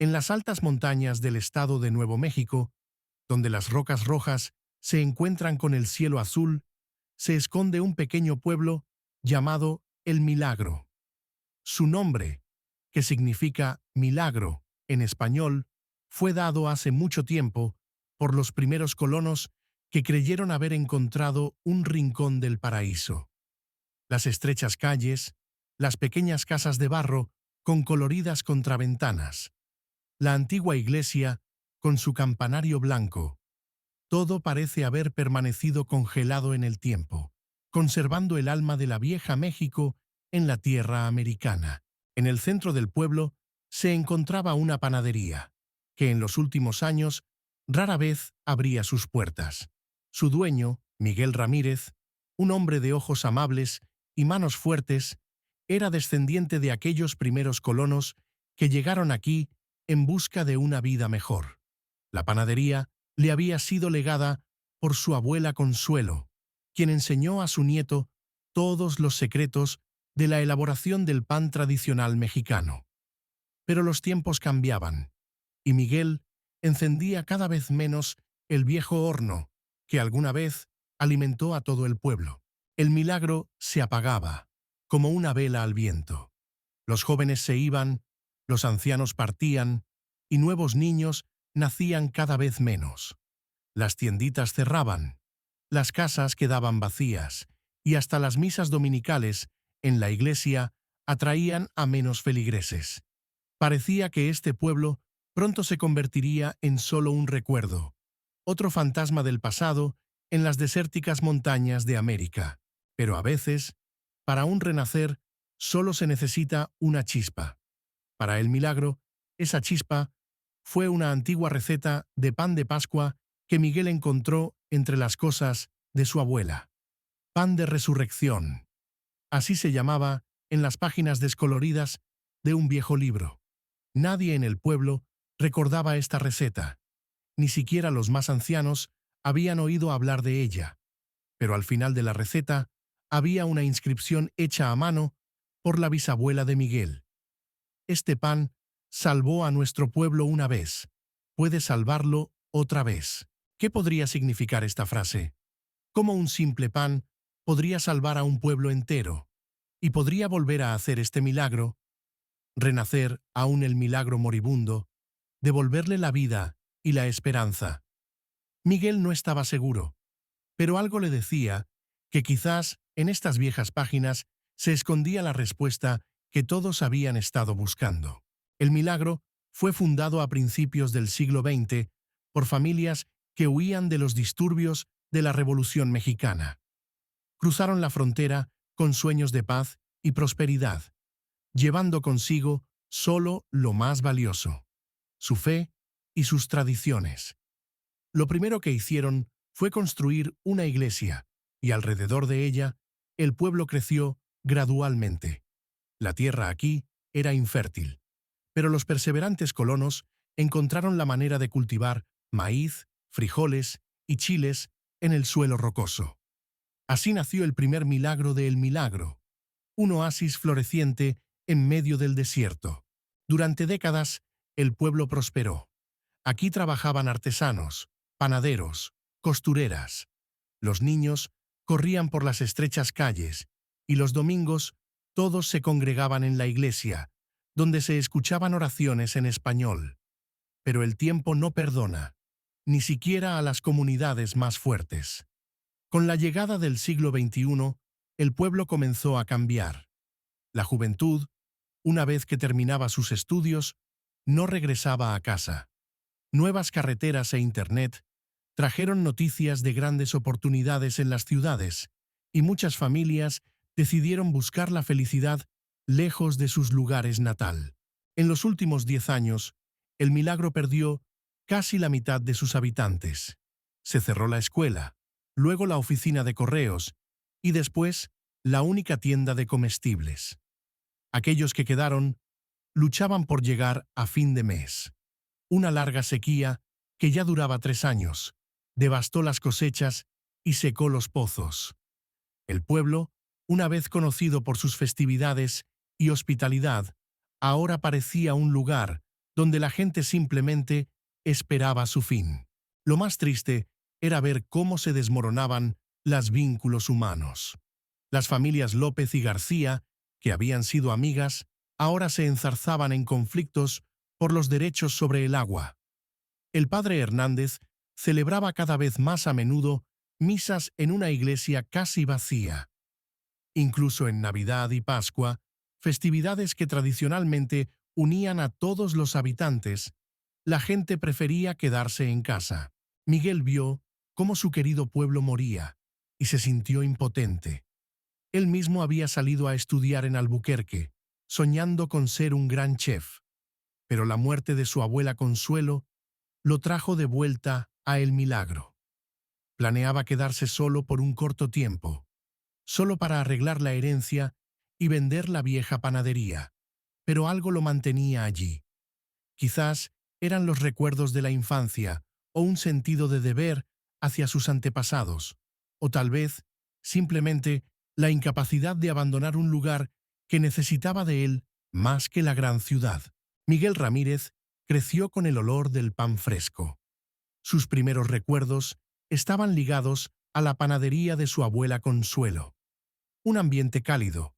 En las altas montañas del estado de Nuevo México, donde las rocas rojas se encuentran con el cielo azul, se esconde un pequeño pueblo llamado El Milagro. Su nombre, que significa milagro en español, fue dado hace mucho tiempo por los primeros colonos que creyeron haber encontrado un rincón del paraíso. Las estrechas calles, las pequeñas casas de barro con coloridas contraventanas, la antigua iglesia con su campanario blanco, todo parece haber permanecido congelado en el tiempo, conservando el alma de la vieja México en la tierra americana. En el centro del pueblo se encontraba una panadería, que en los últimos años rara vez abría sus puertas. Su dueño, Miguel Ramírez, un hombre de ojos amables y manos fuertes, era descendiente de aquellos primeros colonos que llegaron aquí en busca de una vida mejor. La panadería le había sido legada por su abuela Consuelo, quien enseñó a su nieto todos los secretos de la elaboración del pan tradicional mexicano. Pero los tiempos cambiaban, y Miguel encendía cada vez menos el viejo horno que alguna vez alimentó a todo el pueblo. El milagro se apagaba, como una vela al viento. Los jóvenes se iban, los ancianos partían, y nuevos niños nacían cada vez menos. Las tienditas cerraban, las casas quedaban vacías, y hasta las misas dominicales en la iglesia atraían a menos feligreses. Parecía que este pueblo pronto se convertiría en solo un recuerdo, otro fantasma del pasado en las desérticas montañas de América. Pero a veces, para un renacer, solo se necesita una chispa. Para el milagro, esa chispa fue una antigua receta de pan de Pascua que Miguel encontró entre las cosas de su abuela. Pan de resurrección. Así se llamaba en las páginas descoloridas de un viejo libro. Nadie en el pueblo recordaba esta receta. Ni siquiera los más ancianos habían oído hablar de ella. Pero al final de la receta había una inscripción hecha a mano por la bisabuela de Miguel. Este pan salvó a nuestro pueblo una vez, puede salvarlo otra vez. ¿Qué podría significar esta frase? ¿Cómo un simple pan podría salvar a un pueblo entero? ¿Y podría volver a hacer este milagro? Renacer aún el milagro moribundo, devolverle la vida y la esperanza. Miguel no estaba seguro, pero algo le decía que quizás en estas viejas páginas se escondía la respuesta que todos habían estado buscando. El milagro fue fundado a principios del siglo XX por familias que huían de los disturbios de la Revolución Mexicana. Cruzaron la frontera con sueños de paz y prosperidad, llevando consigo solo lo más valioso: su fe y sus tradiciones. Lo primero que hicieron fue construir una iglesia, y alrededor de ella, el pueblo creció gradualmente. La tierra aquí era infértil, pero los perseverantes colonos encontraron la manera de cultivar maíz, frijoles y chiles en el suelo rocoso. Así nació el primer milagro de El Milagro, un oasis floreciente en medio del desierto. Durante décadas, el pueblo prosperó. Aquí trabajaban artesanos, panaderos, costureras. Los niños corrían por las estrechas calles, y los domingos todos se congregaban en la iglesia, donde se escuchaban oraciones en español. Pero el tiempo no perdona, ni siquiera a las comunidades más fuertes. Con la llegada del siglo XXI, el pueblo comenzó a cambiar. La juventud, una vez que terminaba sus estudios, no regresaba a casa. Nuevas carreteras e Internet trajeron noticias de grandes oportunidades en las ciudades, y muchas familias decidieron buscar la felicidad lejos de sus lugares natal. En los últimos 10 años, El Milagro perdió casi la mitad de sus habitantes. Se cerró la escuela, luego la oficina de correos, y después la única tienda de comestibles. Aquellos que quedaron luchaban por llegar a fin de mes. Una larga sequía, que ya duraba 3 años, devastó las cosechas y secó los pozos. El pueblo, una vez conocido por sus festividades y hospitalidad, ahora parecía un lugar donde la gente simplemente esperaba su fin. Lo más triste era ver cómo se desmoronaban los vínculos humanos. Las familias López y García, que habían sido amigas, ahora se enzarzaban en conflictos por los derechos sobre el agua. El padre Hernández celebraba cada vez más a menudo misas en una iglesia casi vacía. Incluso en Navidad y Pascua, festividades que tradicionalmente unían a todos los habitantes, la gente prefería quedarse en casa. Miguel vio cómo su querido pueblo moría y se sintió impotente. Él mismo había salido a estudiar en Albuquerque, soñando con ser un gran chef, pero la muerte de su abuela Consuelo lo trajo de vuelta a El Milagro. Planeaba quedarse solo por un corto tiempo, solo para arreglar la herencia y vender la vieja panadería, pero algo lo mantenía allí. Quizás eran los recuerdos de la infancia o un sentido de deber hacia sus antepasados, o tal vez, simplemente, la incapacidad de abandonar un lugar que necesitaba de él más que la gran ciudad. Miguel Ramírez creció con el olor del pan fresco. Sus primeros recuerdos estaban ligados a la panadería de su abuela Consuelo. Un ambiente cálido,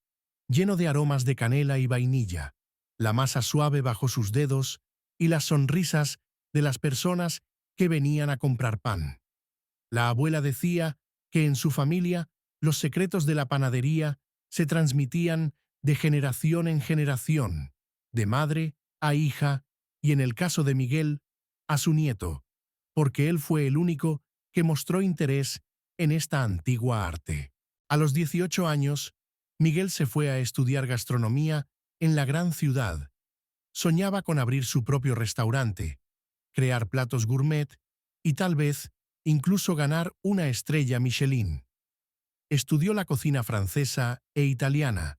lleno de aromas de canela y vainilla, la masa suave bajo sus dedos y las sonrisas de las personas que venían a comprar pan. La abuela decía que en su familia los secretos de la panadería se transmitían de generación en generación, de madre a hija y, en el caso de Miguel, a su nieto, porque él fue el único que mostró interés en esta antigua arte. A los 18 años, Miguel se fue a estudiar gastronomía en la gran ciudad. Soñaba con abrir su propio restaurante, crear platos gourmet y tal vez incluso ganar una estrella Michelin. Estudió la cocina francesa e italiana,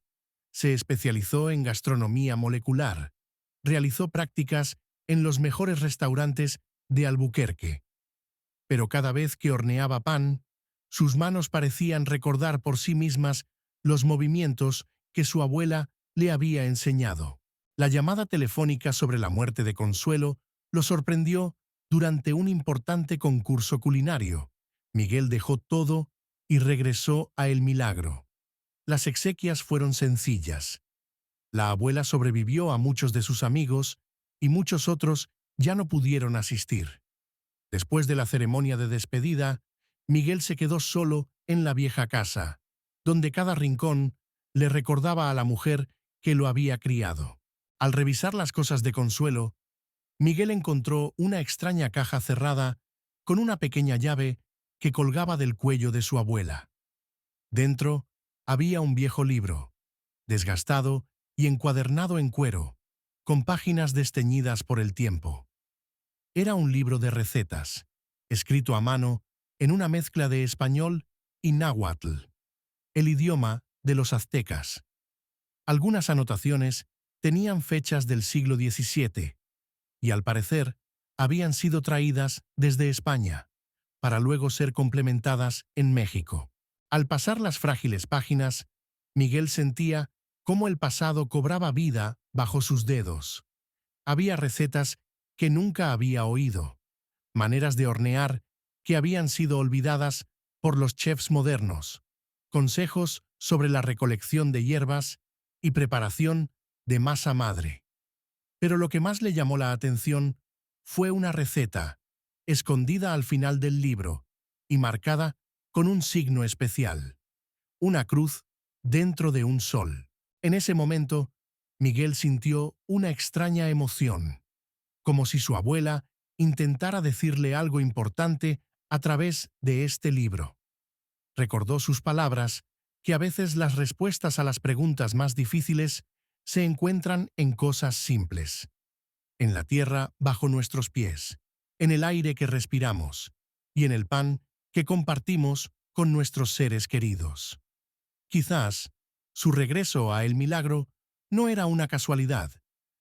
se especializó en gastronomía molecular, realizó prácticas en los mejores restaurantes de Albuquerque. Pero cada vez que horneaba pan, sus manos parecían recordar por sí mismas los movimientos que su abuela le había enseñado. La llamada telefónica sobre la muerte de Consuelo lo sorprendió durante un importante concurso culinario. Miguel dejó todo y regresó a El Milagro. Las exequias fueron sencillas. La abuela sobrevivió a muchos de sus amigos y muchos otros ya no pudieron asistir. Después de la ceremonia de despedida, Miguel se quedó solo en la vieja casa, donde cada rincón le recordaba a la mujer que lo había criado. Al revisar las cosas de Consuelo, Miguel encontró una extraña caja cerrada con una pequeña llave que colgaba del cuello de su abuela. Dentro había un viejo libro, desgastado y encuadernado en cuero, con páginas desteñidas por el tiempo. Era un libro de recetas, escrito a mano en una mezcla de español y náhuatl, el idioma de los aztecas. Algunas anotaciones tenían fechas del siglo XVII y, al parecer, habían sido traídas desde España, para luego ser complementadas en México. Al pasar las frágiles páginas, Miguel sentía cómo el pasado cobraba vida bajo sus dedos. Había recetas que nunca había oído, maneras de hornear que habían sido olvidadas por los chefs modernos, consejos sobre la recolección de hierbas y preparación de masa madre. Pero lo que más le llamó la atención fue una receta, escondida al final del libro y marcada con un signo especial, una cruz dentro de un sol. En ese momento, Miguel sintió una extraña emoción, como si su abuela intentara decirle algo importante a través de este libro. Recordó sus palabras, que a veces las respuestas a las preguntas más difíciles se encuentran en cosas simples, en la tierra bajo nuestros pies, en el aire que respiramos y en el pan que compartimos con nuestros seres queridos. Quizás su regreso a El Milagro no era una casualidad,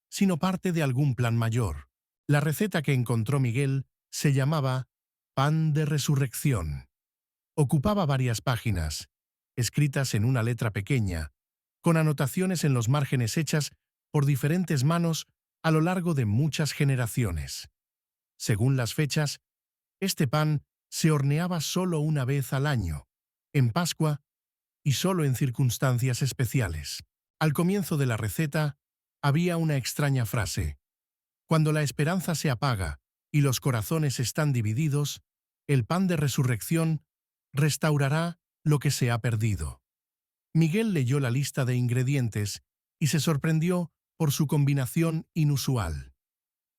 sino parte de algún plan mayor. La receta que encontró Miguel se llamaba Pan de Resurrección. Ocupaba varias páginas, escritas en una letra pequeña, con anotaciones en los márgenes hechas por diferentes manos a lo largo de muchas generaciones. Según las fechas, este pan se horneaba solo una vez al año, en Pascua y solo en circunstancias especiales. Al comienzo de la receta había una extraña frase: cuando la esperanza se apaga y los corazones están divididos, el pan de resurrección restaurará lo que se ha perdido. Miguel leyó la lista de ingredientes y se sorprendió por su combinación inusual.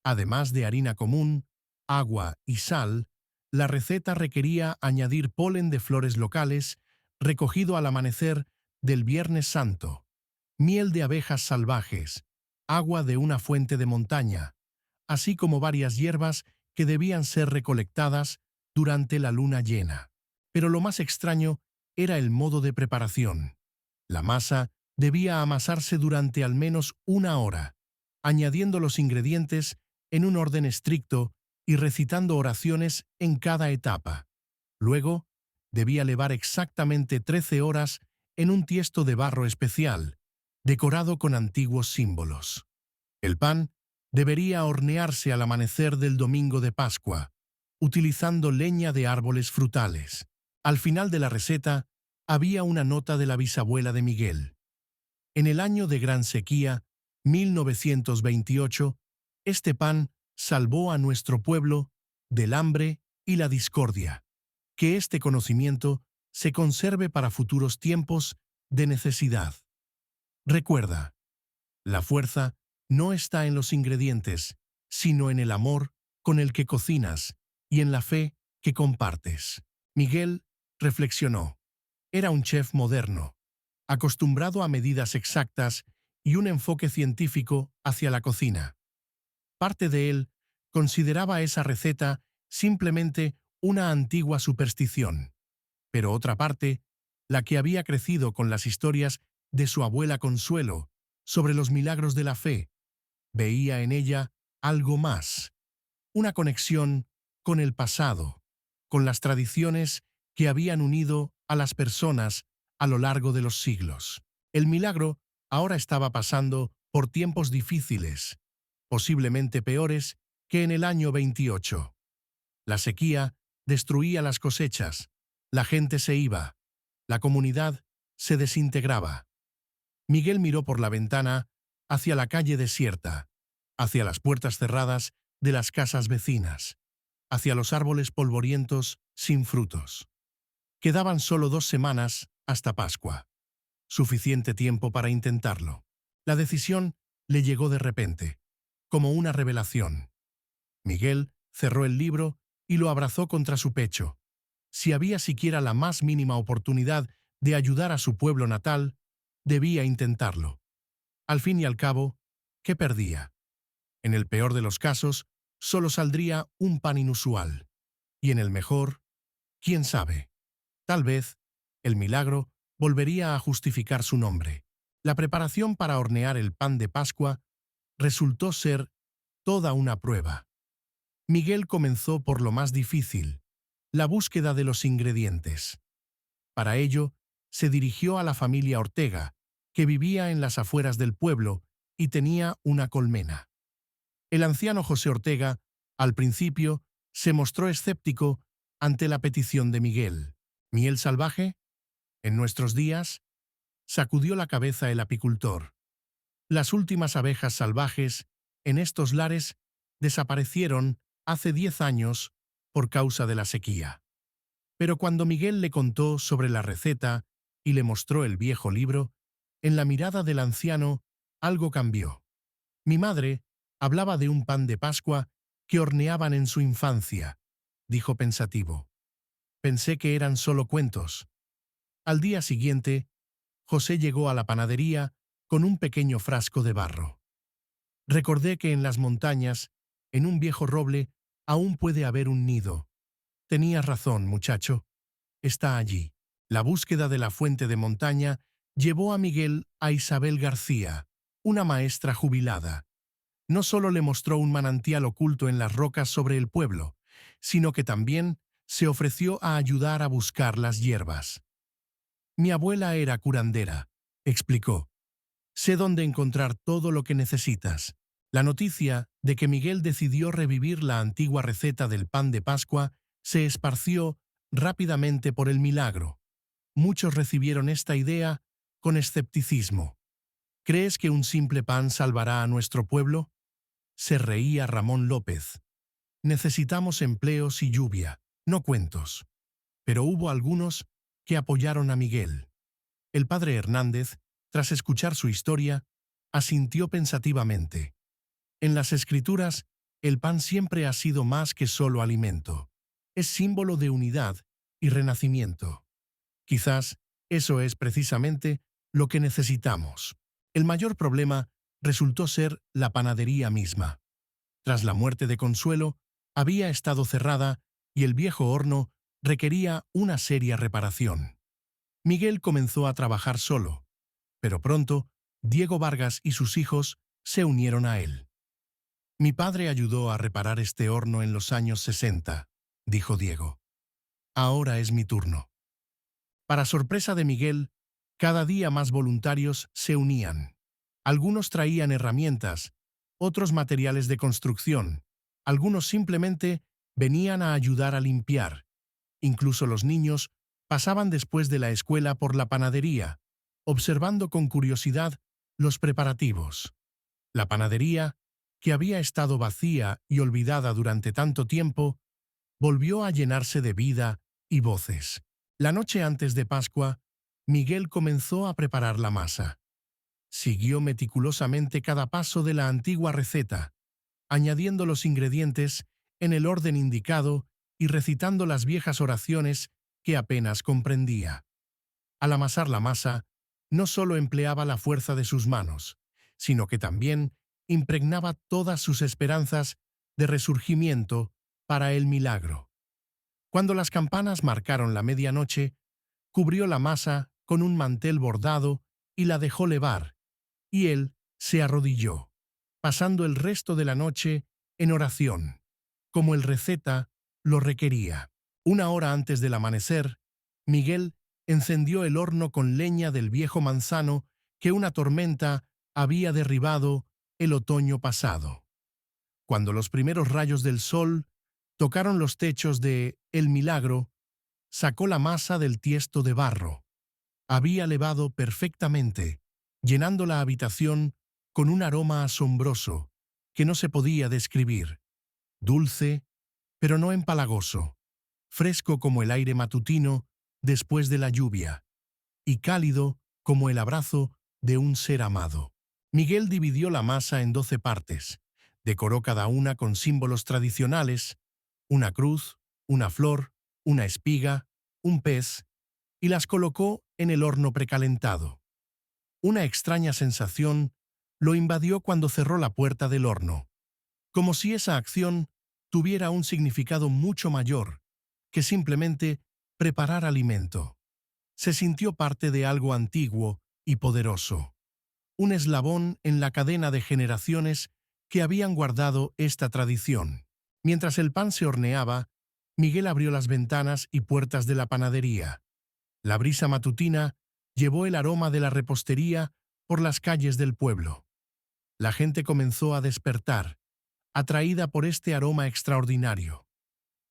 Además de harina común, agua y sal, la receta requería añadir polen de flores locales recogido al amanecer del Viernes Santo, miel de abejas salvajes, agua de una fuente de montaña, así como varias hierbas que debían ser recolectadas durante la luna llena. Pero lo más extraño era el modo de preparación. La masa debía amasarse durante al menos una hora, añadiendo los ingredientes en un orden estricto y recitando oraciones en cada etapa. Luego, debía levar exactamente 13 horas en un tiesto de barro especial, decorado con antiguos símbolos. El pan debería hornearse al amanecer del domingo de Pascua, utilizando leña de árboles frutales. Al final de la receta había una nota de la bisabuela de Miguel. En el año de gran sequía, 1928, este pan salvó a nuestro pueblo del hambre y la discordia. Que este conocimiento se conserve para futuros tiempos de necesidad. Recuerda, la fuerza no está en los ingredientes, sino en el amor con el que cocinas y en la fe que compartes. Miguel reflexionó. Era un chef moderno, acostumbrado a medidas exactas y un enfoque científico hacia la cocina. Parte de él consideraba esa receta simplemente una antigua superstición, pero otra parte, la que había crecido con las historias de su abuela Consuelo sobre los milagros de la fe, veía en ella algo más, una conexión con el pasado, con las tradiciones que habían unido a las personas a lo largo de los siglos. El milagro ahora estaba pasando por tiempos difíciles, posiblemente peores que en el año 28. La sequía destruía las cosechas, la gente se iba, la comunidad se desintegraba. Miguel miró por la ventana hacia la calle desierta, hacia las puertas cerradas de las casas vecinas, hacia los árboles polvorientos sin frutos. Quedaban solo 2 semanas hasta Pascua. Suficiente tiempo para intentarlo. La decisión le llegó de repente, como una revelación. Miguel cerró el libro y lo abrazó contra su pecho. Si había siquiera la más mínima oportunidad de ayudar a su pueblo natal, debía intentarlo. Al fin y al cabo, ¿qué perdía? En el peor de los casos, solo saldría un pan inusual. Y en el mejor, quién sabe, tal vez, el milagro volvería a justificar su nombre. La preparación para hornear el pan de Pascua resultó ser toda una prueba. Miguel comenzó por lo más difícil, la búsqueda de los ingredientes. Para ello, se dirigió a la familia Ortega, que vivía en las afueras del pueblo y tenía una colmena. El anciano José Ortega, al principio, se mostró escéptico ante la petición de Miguel. ¿Miel salvaje? En nuestros días, sacudió la cabeza el apicultor. Las últimas abejas salvajes en estos lares desaparecieron hace 10 años por causa de la sequía. Pero cuando Miguel le contó sobre la receta y le mostró el viejo libro, en la mirada del anciano algo cambió. Mi madre hablaba de un pan de Pascua que horneaban en su infancia, dijo pensativo. Pensé que eran solo cuentos. Al día siguiente, José llegó a la panadería con un pequeño frasco de barro. Recordé que en las montañas, en un viejo roble, aún puede haber un nido. Tenías razón, muchacho. Está allí. La búsqueda de la fuente de montaña llevó a Miguel a Isabel García, una maestra jubilada. No solo le mostró un manantial oculto en las rocas sobre el pueblo, sino que también se ofreció a ayudar a buscar las hierbas. Mi abuela era curandera, explicó. Sé dónde encontrar todo lo que necesitas. La noticia de que Miguel decidió revivir la antigua receta del pan de Pascua se esparció rápidamente por el milagro. Muchos recibieron esta idea con escepticismo. ¿Crees que un simple pan salvará a nuestro pueblo? Se reía Ramón López. Necesitamos empleos y lluvia, no cuentos. Pero hubo algunos que apoyaron a Miguel. El padre Hernández, tras escuchar su historia, asintió pensativamente. En las Escrituras, el pan siempre ha sido más que solo alimento. Es símbolo de unidad y renacimiento. Quizás eso es precisamente lo que necesitamos. El mayor problema resultó ser la panadería misma. Tras la muerte de Consuelo, había estado cerrada y el viejo horno requería una seria reparación. Miguel comenzó a trabajar solo, pero pronto Diego Vargas y sus hijos se unieron a él. Mi padre ayudó a reparar este horno en los años 60, dijo Diego. Ahora es mi turno. Para sorpresa de Miguel, cada día más voluntarios se unían. Algunos traían herramientas, otros materiales de construcción, algunos simplemente venían a ayudar a limpiar. Incluso los niños pasaban después de la escuela por la panadería, observando con curiosidad los preparativos. La panadería, que había estado vacía y olvidada durante tanto tiempo, volvió a llenarse de vida y voces. La noche antes de Pascua, Miguel comenzó a preparar la masa. Siguió meticulosamente cada paso de la antigua receta, añadiendo los ingredientes en el orden indicado y recitando las viejas oraciones que apenas comprendía. Al amasar la masa, no solo empleaba la fuerza de sus manos, sino que también impregnaba todas sus esperanzas de resurgimiento para el milagro. Cuando las campanas marcaron la medianoche, cubrió la masa con un mantel bordado y la dejó levar, y él se arrodilló, pasando el resto de la noche en oración, como el receta lo requería. Una hora antes del amanecer, Miguel encendió el horno con leña del viejo manzano que una tormenta había derribado el otoño pasado. Cuando los primeros rayos del sol tocaron los techos de El Milagro, sacó la masa del tiesto de barro. Había levado perfectamente, llenando la habitación con un aroma asombroso que no se podía describir. Dulce, pero no empalagoso, fresco como el aire matutino después de la lluvia, y cálido como el abrazo de un ser amado. Miguel dividió la masa en 12 partes, decoró cada una con símbolos tradicionales, una cruz, una flor, una espiga, un pez, y las colocó en el horno precalentado. Una extraña sensación lo invadió cuando cerró la puerta del horno, como si esa acción tuviera un significado mucho mayor que simplemente preparar alimento. Se sintió parte de algo antiguo y poderoso, un eslabón en la cadena de generaciones que habían guardado esta tradición. Mientras el pan se horneaba, Miguel abrió las ventanas y puertas de la panadería. La brisa matutina llevó el aroma de la repostería por las calles del pueblo. La gente comenzó a despertar, atraída por este aroma extraordinario.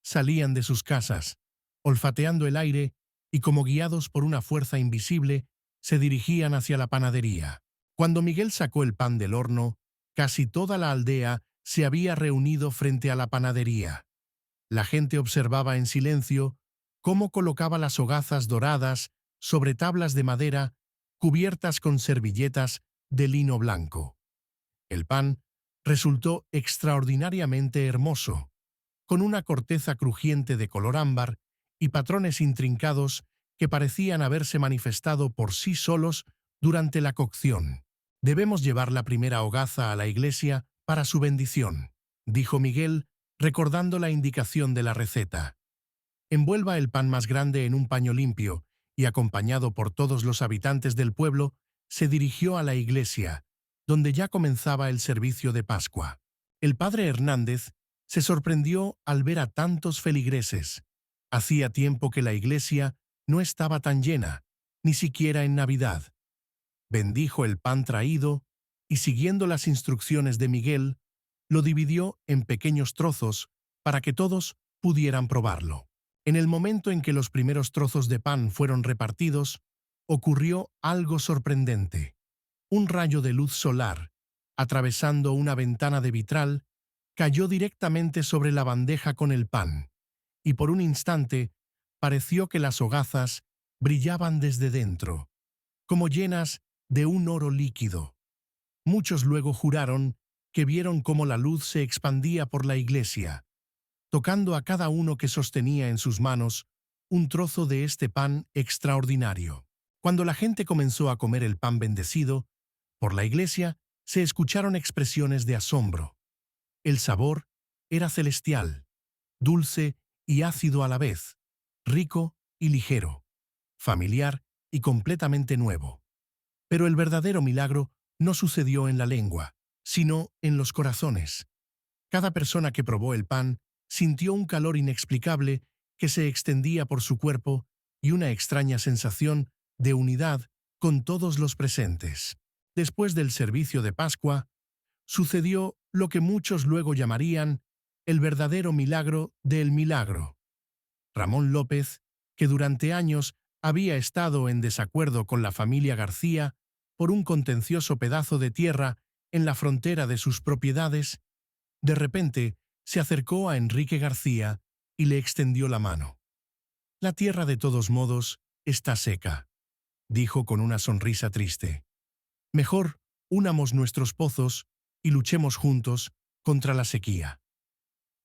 Salían de sus casas, olfateando el aire y como guiados por una fuerza invisible, se dirigían hacia la panadería. Cuando Miguel sacó el pan del horno, casi toda la aldea se había reunido frente a la panadería. La gente observaba en silencio cómo colocaba las hogazas doradas sobre tablas de madera cubiertas con servilletas de lino blanco. El pan resultó extraordinariamente hermoso, con una corteza crujiente de color ámbar y patrones intrincados que parecían haberse manifestado por sí solos durante la cocción. Debemos llevar la primera hogaza a la iglesia para su bendición, dijo Miguel, recordando la indicación de la receta. Envuelva el pan más grande en un paño limpio y, acompañado por todos los habitantes del pueblo, se dirigió a la iglesia, donde ya comenzaba el servicio de Pascua. El padre Hernández se sorprendió al ver a tantos feligreses. Hacía tiempo que la iglesia no estaba tan llena, ni siquiera en Navidad. Bendijo el pan traído y siguiendo las instrucciones de Miguel, lo dividió en pequeños trozos para que todos pudieran probarlo. En el momento en que los primeros trozos de pan fueron repartidos, ocurrió algo sorprendente. Un rayo de luz solar, atravesando una ventana de vitral, cayó directamente sobre la bandeja con el pan, y por un instante pareció que las hogazas brillaban desde dentro, como llenas de un oro líquido. Muchos luego juraron que vieron cómo la luz se expandía por la iglesia, tocando a cada uno que sostenía en sus manos un trozo de este pan extraordinario. Cuando la gente comenzó a comer el pan bendecido, por la iglesia se escucharon expresiones de asombro. El sabor era celestial, dulce y ácido a la vez, rico y ligero, familiar y completamente nuevo. Pero el verdadero milagro no sucedió en la lengua, sino en los corazones. Cada persona que probó el pan sintió un calor inexplicable que se extendía por su cuerpo y una extraña sensación de unidad con todos los presentes. Después del servicio de Pascua, sucedió lo que muchos luego llamarían el verdadero milagro del milagro. Ramón López, que durante años había estado en desacuerdo con la familia García por un contencioso pedazo de tierra en la frontera de sus propiedades, de repente se acercó a Enrique García y le extendió la mano. «La tierra de todos modos está seca», dijo con una sonrisa triste. «Mejor unamos nuestros pozos y luchemos juntos contra la sequía».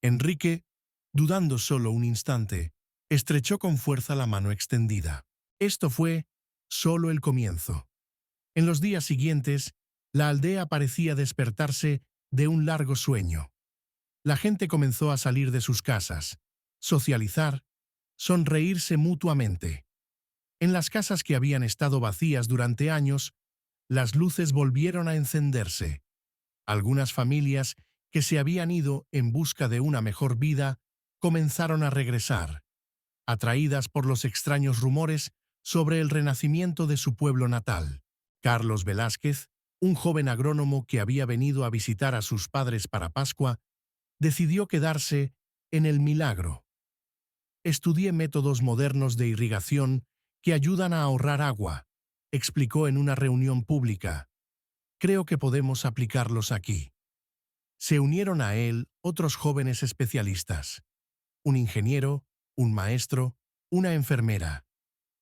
Enrique, dudando solo un instante, estrechó con fuerza la mano extendida. Esto fue solo el comienzo. En los días siguientes, la aldea parecía despertarse de un largo sueño. La gente comenzó a salir de sus casas, socializar, sonreírse mutuamente. En las casas que habían estado vacías durante años, las luces volvieron a encenderse. Algunas familias que se habían ido en busca de una mejor vida comenzaron a regresar, atraídas por los extraños rumores sobre el renacimiento de su pueblo natal. Carlos Velázquez, un joven agrónomo que había venido a visitar a sus padres para Pascua, decidió quedarse en el milagro. «Estudié métodos modernos de irrigación que ayudan a ahorrar agua», explicó en una reunión pública. «Creo que podemos aplicarlos aquí». Se unieron a él otros jóvenes especialistas. Un ingeniero, un maestro, una enfermera.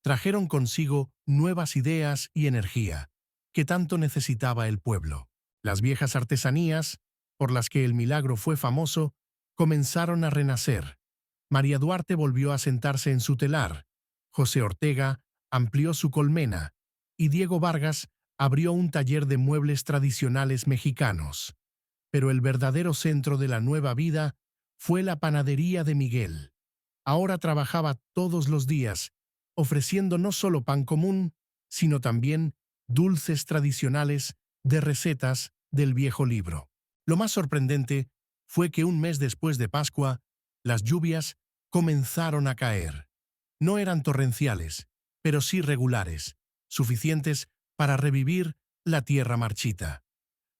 Trajeron consigo nuevas ideas y energía que tanto necesitaba el pueblo. Las viejas artesanías, por las que el milagro fue famoso, comenzaron a renacer. María Duarte volvió a sentarse en su telar, José Ortega amplió su colmena y Diego Vargas abrió un taller de muebles tradicionales mexicanos. Pero el verdadero centro de la nueva vida fue la panadería de Miguel. Ahora trabajaba todos los días, ofreciendo no solo pan común, sino también dulces tradicionales de recetas del viejo libro. Lo más sorprendente fue que un mes después de Pascua, las lluvias comenzaron a caer. No eran torrenciales, pero sí regulares, suficientes para revivir la tierra marchita.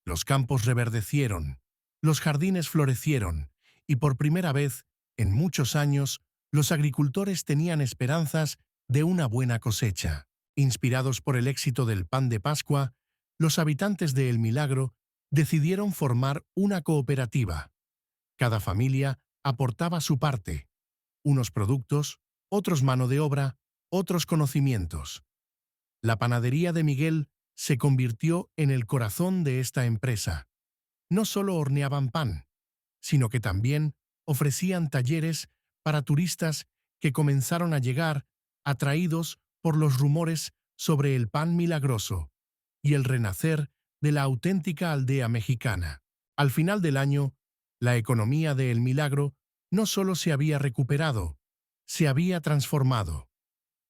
Los campos reverdecieron, los jardines florecieron, y por primera vez, en muchos años, los agricultores tenían esperanzas de una buena cosecha. Inspirados por el éxito del pan de Pascua, los habitantes de El Milagro decidieron formar una cooperativa. Cada familia aportaba su parte, unos productos, otros mano de obra, otros conocimientos. La panadería de Miguel se convirtió en el corazón de esta empresa. No solo horneaban pan, sino que también ofrecían talleres para turistas que comenzaron a llegar, atraídos por los rumores sobre el pan milagroso y el renacer de la auténtica aldea mexicana. Al final del año, la economía de El Milagro no solo se había recuperado, se había transformado.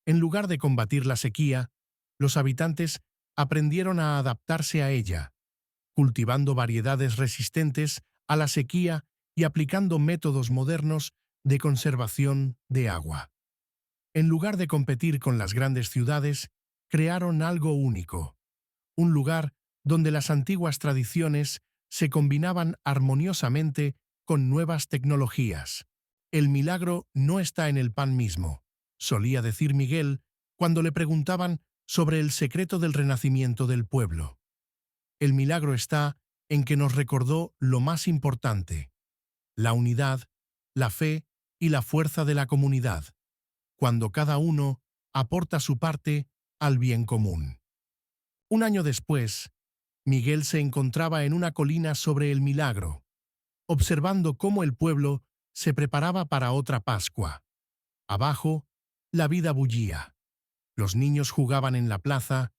En lugar de combatir la sequía, los habitantes aprendieron a adaptarse a ella, cultivando variedades resistentes a la sequía y aplicando métodos modernos de conservación de agua. En lugar de competir con las grandes ciudades, crearon algo único, un lugar donde las antiguas tradiciones se combinaban armoniosamente con nuevas tecnologías. El milagro no está en el pan mismo, solía decir Miguel cuando le preguntaban sobre el secreto del renacimiento del pueblo. El milagro está en que nos recordó lo más importante: la unidad, la fe y la fuerza de la comunidad, cuando cada uno aporta su parte al bien común. Un año después, Miguel se encontraba en una colina sobre el milagro, observando cómo el pueblo se preparaba para otra Pascua. Abajo, la vida bullía. Los niños jugaban en la plaza,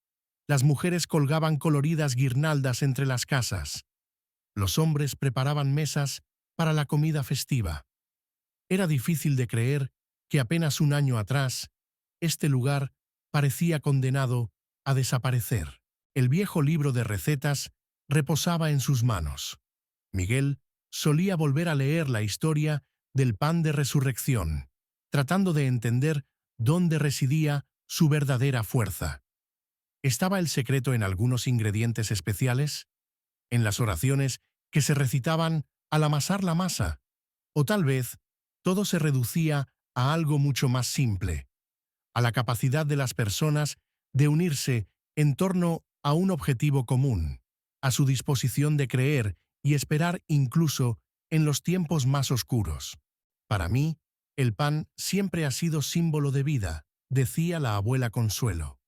las mujeres colgaban coloridas guirnaldas entre las casas, los hombres preparaban mesas para la comida festiva. Era difícil de creer que apenas un año atrás, este lugar parecía condenado a desaparecer. El viejo libro de recetas reposaba en sus manos. Miguel solía volver a leer la historia del pan de resurrección, tratando de entender dónde residía su verdadera fuerza. ¿Estaba el secreto en algunos ingredientes especiales? ¿En las oraciones que se recitaban al amasar la masa? ¿O tal vez todo se reducía a algo mucho más simple, a la capacidad de las personas de unirse en torno a un objetivo común, a su disposición de creer y esperar incluso en los tiempos más oscuros? Para mí, el pan siempre ha sido símbolo de vida, decía la abuela Consuelo.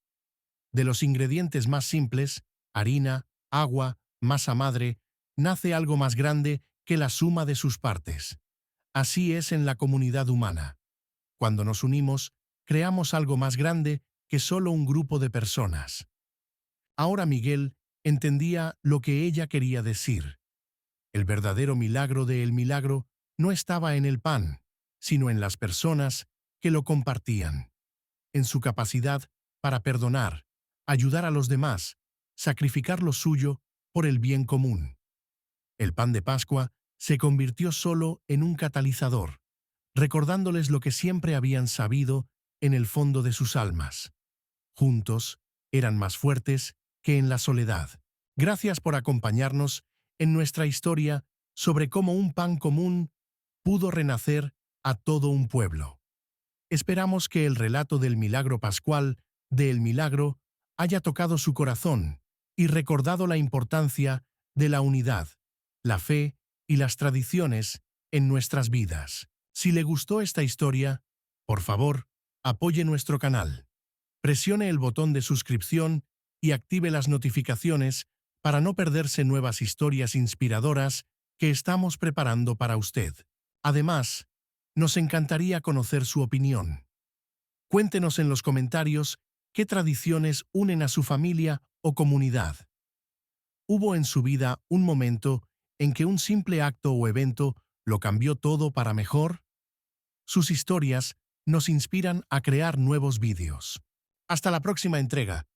De los ingredientes más simples, harina, agua, masa madre, nace algo más grande que la suma de sus partes. Así es en la comunidad humana. Cuando nos unimos, creamos algo más grande que solo un grupo de personas. Ahora Miguel entendía lo que ella quería decir. El verdadero milagro del milagro no estaba en el pan, sino en las personas que lo compartían, en su capacidad para perdonar, ayudar a los demás, sacrificar lo suyo por el bien común. El pan de Pascua se convirtió solo en un catalizador, recordándoles lo que siempre habían sabido en el fondo de sus almas. Juntos eran más fuertes que en la soledad. Gracias por acompañarnos en nuestra historia sobre cómo un pan común pudo renacer a todo un pueblo. Esperamos que el relato del milagro pascual de El Milagro haya tocado su corazón y recordado la importancia de la unidad, la fe y las tradiciones en nuestras vidas. Si le gustó esta historia, por favor, apoye nuestro canal. Presione el botón de suscripción y active las notificaciones para no perderse nuevas historias inspiradoras que estamos preparando para usted. Además, nos encantaría conocer su opinión. Cuéntenos en los comentarios qué tradiciones unen a su familia o comunidad. ¿Hubo en su vida un momento en que un simple acto o evento lo cambió todo para mejor? Sus historias nos inspiran a crear nuevos vídeos. Hasta la próxima entrega.